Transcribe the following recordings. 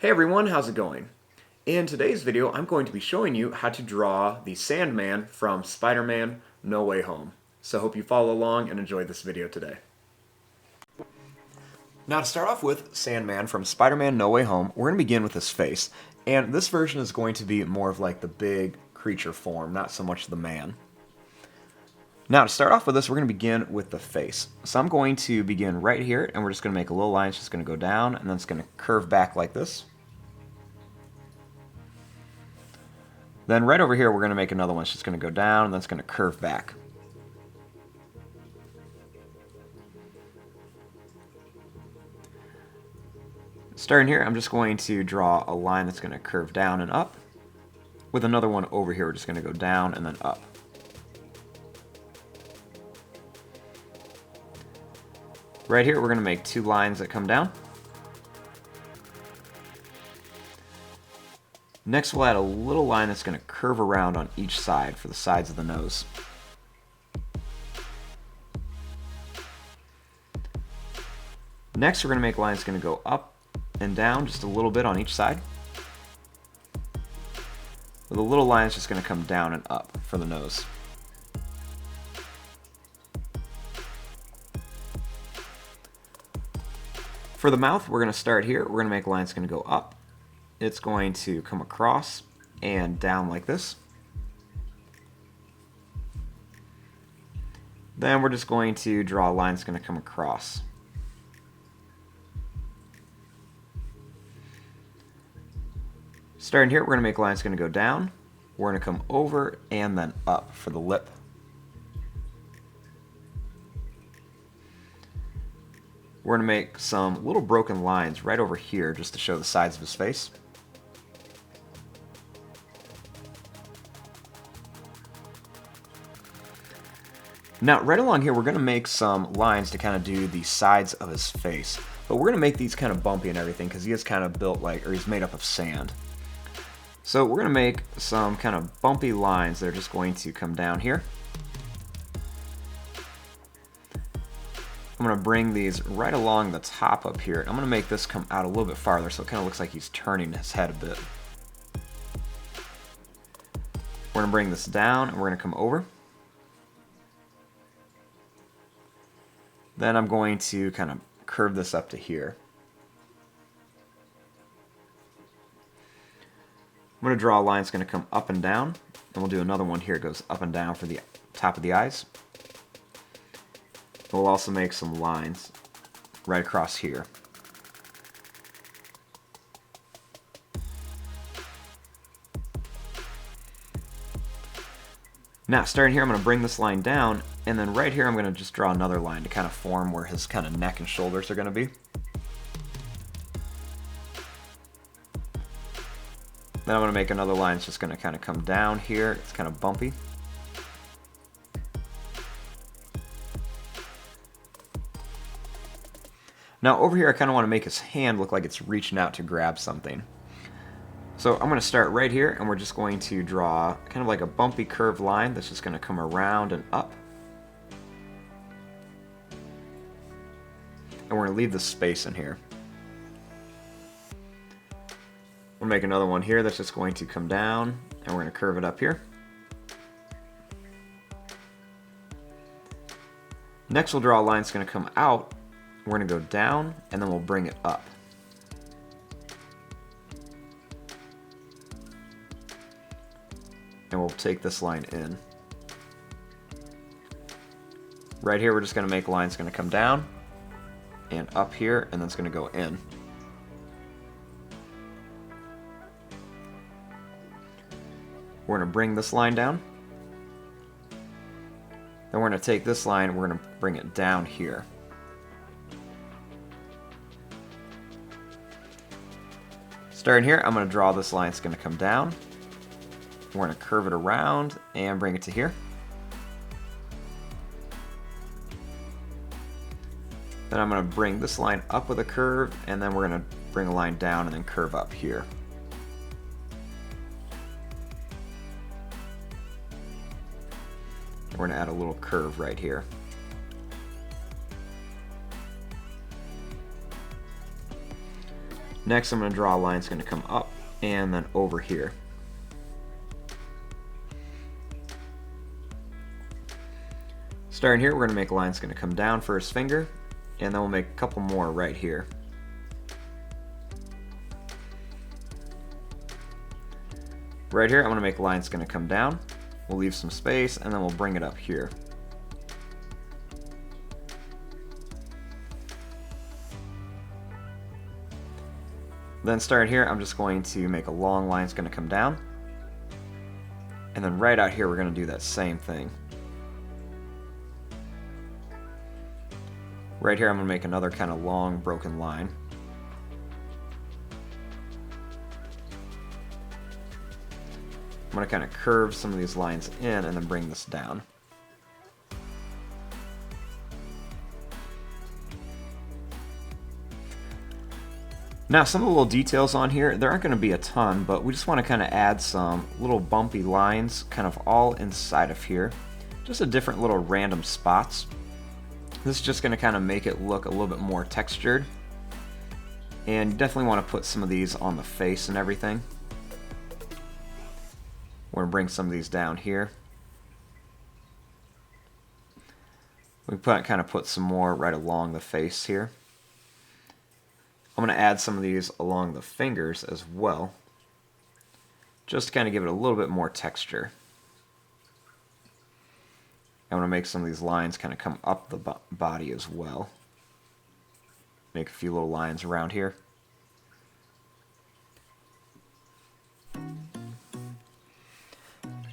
Hey everyone, how's it going? In today's video, I'm going to be showing you how to draw the Sandman from Spider-Man No Way Home. So I hope you follow along and enjoy this video today. Now to start off with Sandman from Spider-Man No Way Home, we're going to begin with his face. And this version is going to be more of like the big creature form, not so much the man. Now to start off with this, we're going to begin with the face. So I'm going to begin right here, and we're just going to make a little line. It's just going to go down, and then it's going to curve back like this. Then right over here, we're going to make another one. It's just going to go down, and then it's going to curve back. Starting here, I'm just going to draw a line that's going to curve down and up. With another one over here, we're just going to go down and then up. Right here, we're going to make two lines that come down. Next, we'll add a little line that's going to curve around on each side for the sides of the nose. Next, we're going to make lines going to go up and down just a little bit on each side. With a little line that's just going to come down and up for the nose. For the mouth, we're going to start here. We're going to make lines going to go up. It's going to come across and down like this. Then we're just going to draw a line that's going to come across. Starting here, we're going to make lines going to go down. We're going to come over and then up for the lip. We're going to make some little broken lines right over here just to show the sides of his face. Now, right along here, we're going to make some lines to kind of do the sides of his face. But we're going to make these kind of bumpy and everything because he is kind of built like, or he's made up of sand. So we're going to make some kind of bumpy lines that are just going to come down here. I'm going to bring these right along the top up here. I'm going to make this come out a little bit farther so it kind of looks like he's turning his head a bit. We're going to bring this down and we're going to come over. Then I'm going to kind of curve this up to here. I'm going to draw a line that's going to come up and down. And we'll do another one here. It goes up and down for the top of the eyes. We'll also make some lines right across here. Now, starting here, I'm going to bring this line down, and then right here, I'm going to just draw another line to kind of form where his kind of neck and shoulders are going to be. Then I'm going to make another line that's just going to kind of come down here. It's kind of bumpy. Now over here I kind of want to make his hand look like it's reaching out to grab something. So I'm going to start right here and we're just going to draw kind of like a bumpy curved line that's just going to come around and up. And we're going to leave the space in here. We'll make another one here that's just going to come down and we're going to curve it up here. Next we'll draw a line that's going to come out. We're going to go down, and then we'll bring it up. And we'll take this line in. Right here, we're just going to make lines going to come down, and up here, and then it's going to go in. We're going to bring this line down. Then we're going to take this line, and we're going to bring it down here. Starting here, I'm going to draw this line. It's going to come down. We're going to curve it around and bring it to here. Then I'm going to bring this line up with a curve, and then we're going to bring a line down and then curve up here. We're going to add a little curve right here. Next, I'm going to draw a line that's going to come up and then over here. Starting here, we're going to make a line that's going to come down for his finger, and then we'll make a couple more right here. Right here, I'm going to make a line that's going to come down. We'll leave some space, and then we'll bring it up here. Then starting here, I'm just going to make a long line that's going to come down. And then right out here, we're going to do that same thing. Right here, I'm going to make another kind of long, broken line. I'm going to kind of curve some of these lines in and then bring this down. Now, some of the little details on here, there aren't going to be a ton, but we just want to kind of add some little bumpy lines kind of all inside of here. Just a different little random spots. This is just going to kind of make it look a little bit more textured. And you definitely want to put some of these on the face and everything. We're going to bring some of these down here. We kind of put some more right along the face here. I'm going to add some of these along the fingers as well, just to kind of give it a little bit more texture. I'm going to make some of these lines kind of come up the body as well. Make a few little lines around here.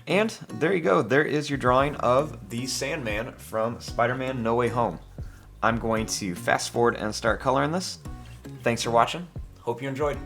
And there you go. There is your drawing of the Sandman from Spider-Man No Way Home. I'm going to fast forward and start coloring this. Thanks for watching. Hope you enjoyed.